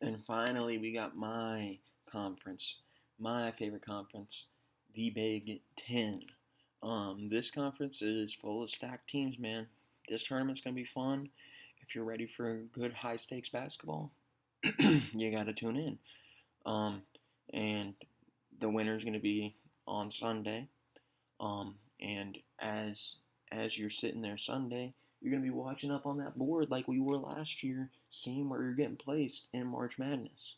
And finally, we got my conference, my favorite conference, the Big Ten. This conference is full of stacked teams, man. This tournament's gonna be fun. If you're ready for good high stakes basketball, you gotta tune in. Um, and the winner's gonna be on Sunday. And as you're sitting there Sunday, you're gonna be watching up on that board like we were last year, seeing where you're getting placed in March Madness.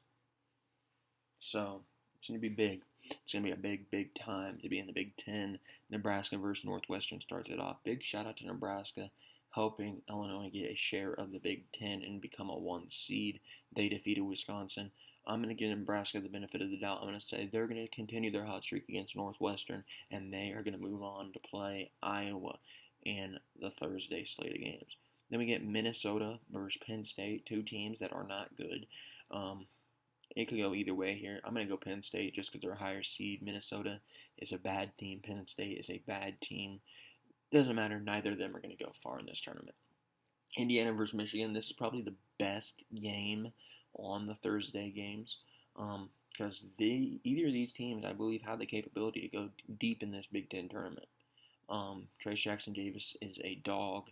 So it's gonna be big. It's gonna be a big, big time to be in the Big Ten. Nebraska versus Northwestern starts it off. Big shout out to Nebraska, helping Illinois get a share of the Big Ten and become a 1 seed. They defeated Wisconsin. I'm going to give Nebraska the benefit of the doubt. I'm going to say they're going to continue their hot streak against Northwestern, and they are going to move on to play Iowa in the Thursday slate of games. Then we get Minnesota versus Penn State, two teams that are not good. Um, it could go either way here. I'm going to go Penn State just because they're a higher seed. Minnesota is a bad team. Penn State is a bad team. Doesn't matter. Neither of them are going to go far in this tournament. Indiana versus Michigan. This is probably the best game on the Thursday games because either of these teams, I believe, have the capability to go deep in this Big Ten tournament. Trace Jackson Davis is a dog.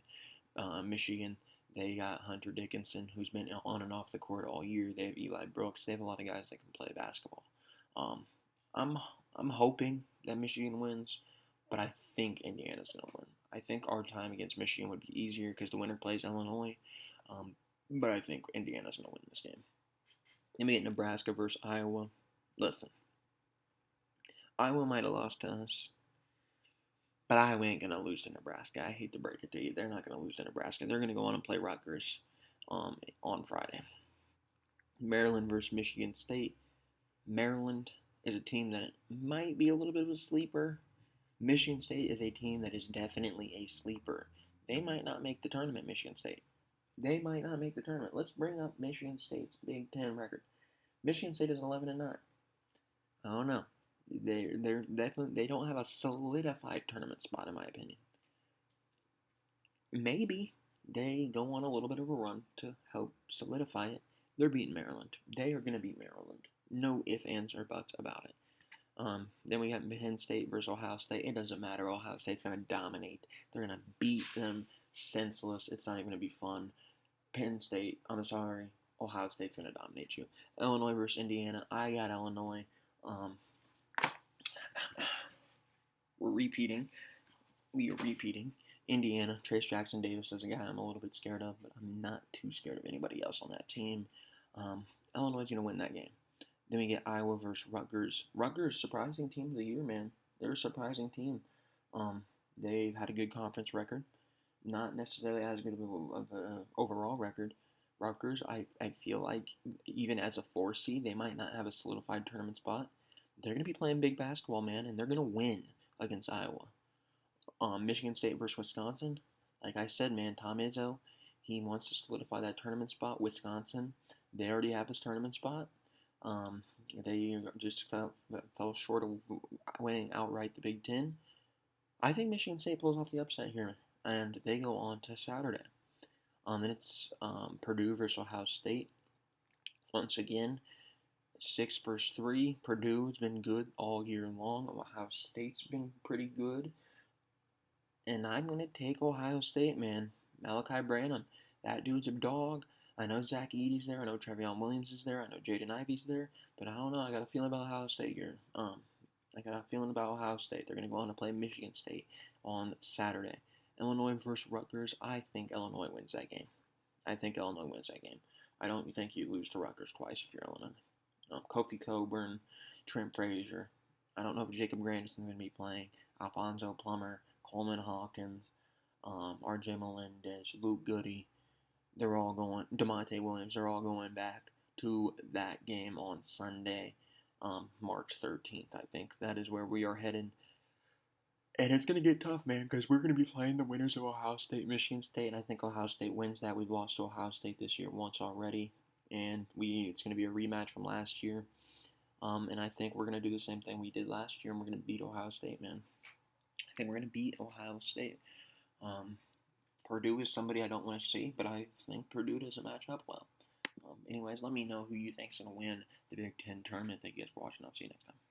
Michigan, they got Hunter Dickinson, who's been on and off the court all year. They have Eli Brooks. They have a lot of guys that can play basketball. Um, I'm I'm hoping that Michigan wins, but I think Indiana's gonna win. I think our time against Michigan would be easier because the winner plays Illinois. Um, but I think Indiana's gonna win this game. Then we get Nebraska versus Iowa. Listen, Iowa might have lost to us, but Iowa ain't gonna lose to Nebraska. I hate to break it to you, they're not gonna lose to Nebraska. They're gonna go on and play Rutgers on Friday. Maryland versus Michigan State. Maryland is a team that might be a little bit of a sleeper. Michigan State is a team that is definitely a sleeper. They might not make the tournament, Michigan State. They might not make the tournament. Let's bring up Michigan State's Big Ten record. Michigan State is 11-9. I don't know. They're definitely they don't have a solidified tournament spot in my opinion. Maybe they go on a little bit of a run to help solidify it. They're beating Maryland. They are going to beat Maryland. No ifs, ands, or buts about it. Then we have Penn State versus Ohio State. It doesn't matter. Ohio State's going to dominate. They're going to beat them senseless. It's not even going to be fun. Penn State, I'm sorry. Ohio State's going to dominate you. Illinois versus Indiana. I got Illinois. Um, we're repeating. We are repeating. Indiana, Trace Jackson Davis is a guy I'm a little bit scared of, but I'm not too scared of anybody else on that team. Illinois is going to win that game. Then we get Iowa versus Rutgers. Rutgers, surprising team of the year, man. They're a surprising team. They've had a good conference record, not necessarily as good of an overall record. Rutgers, I feel like even as a 4 seed, they might not have a solidified tournament spot. They're going to be playing big basketball, man, and they're going to win against Iowa. Michigan State versus Wisconsin. Like I said, man, Tom Izzo, he wants to solidify that tournament spot. Wisconsin, they already have his tournament spot. Um, they just fell short of winning outright the Big Ten. I think Michigan State pulls off the upset here, and they go on to Saturday. Then it's Purdue versus Ohio State. Once again, 6 versus 3. Purdue has been good all year long. Ohio State's been pretty good. And I'm going to take Ohio State, man. Malachi Branham. That dude's a dog. I know Zach Edey's there. I know Trevion Williams is there. I know Jaden Ivey's there. But I don't know. I got a feeling about Ohio State here. I got a feeling about Ohio State. They're going to go on to play Michigan State on Saturday. Illinois versus Rutgers. I think Illinois wins that game. I think Illinois wins that game. I don't think you lose to Rutgers twice if you're Illinois. Kofi Coburn, Trent Frazier. I don't know if Jacob Grandison's going to be playing. Alfonso Plummer, Coleman Hawkins, R.J. Melendez, Luke Goody. They're all going. DeMonte Williams. They're all going back to that game on Sunday, March 13th. I think that is where we are headed. And it's going to get tough, man, because we're going to be playing the winners of Ohio State, Michigan State, and I think Ohio State wins that. We've lost to Ohio State this year once already, and it's going to be a rematch from last year. And I think we're going to do the same thing we did last year, and we're going to beat Ohio State, man. I think we're going to beat Ohio State. Purdue is somebody I don't want to see, but I think Purdue doesn't match up well. Anyways, let me know who you think's going to win the Big Ten tournament. Thank you guys for watching. I'll see you next time.